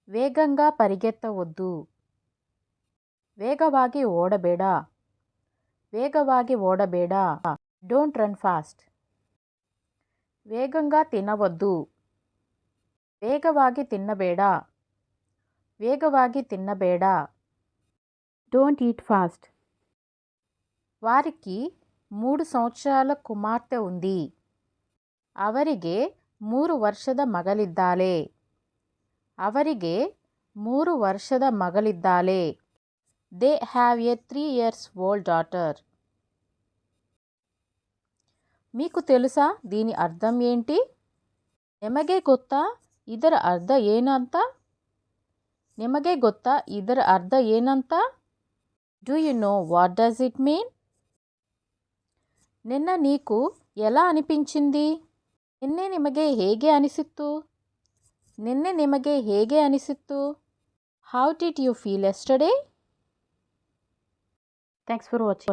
ವೇಗಂಗ ಪರಿಗೆತ್ತವೊದ್ದು. ವೇಗವಾಗಿ ಓಡಬೇಡ. ವೇಗವಾಗಿ ಓಡಬೇಡ. Don't run fast. వేగంగా తినవద్దు. వేగವಾಗಿ తిన్నಬೇಡ. వేగವಾಗಿ తిన్నಬೇಡ. Don't eat fast. వారికి 3 సంవత్సరాల కుమార్తె ఉంది. ಅವರಿಗೆ 3 ವರ್ಷದ ಮಗಳಿದ್ದಾಳೆ. ಅವರಿಗೆ 3 ವರ್ಷದ ಮಗಳಿದ್ದಾಳೆ. They have a 3 years old daughter. మీకు తెలుసా దీని అర్థం ఏంటి? ನಿಮಗೆ ಗೊತ್ತಾ ಇದರ ಅರ್ಥ ಏನಂತ? ನಿಮಗೆ ಗೊತ್ತಾ ಇದರ ಅರ್ಥ ಏನಂತ? Do you know what does it mean? నిన్న నీకు ఎలా అనిపించింది? నిన్ನೆ ನಿಮಗೆ ಹೇಗೆ ಅನಿಸಿತ್ತು? ನಿನ್ನೆ ನಿಮಗೆ ಹೇಗೆ ಅನಿಸಿತ್ತು? How did you feel yesterday? Thanks for watching.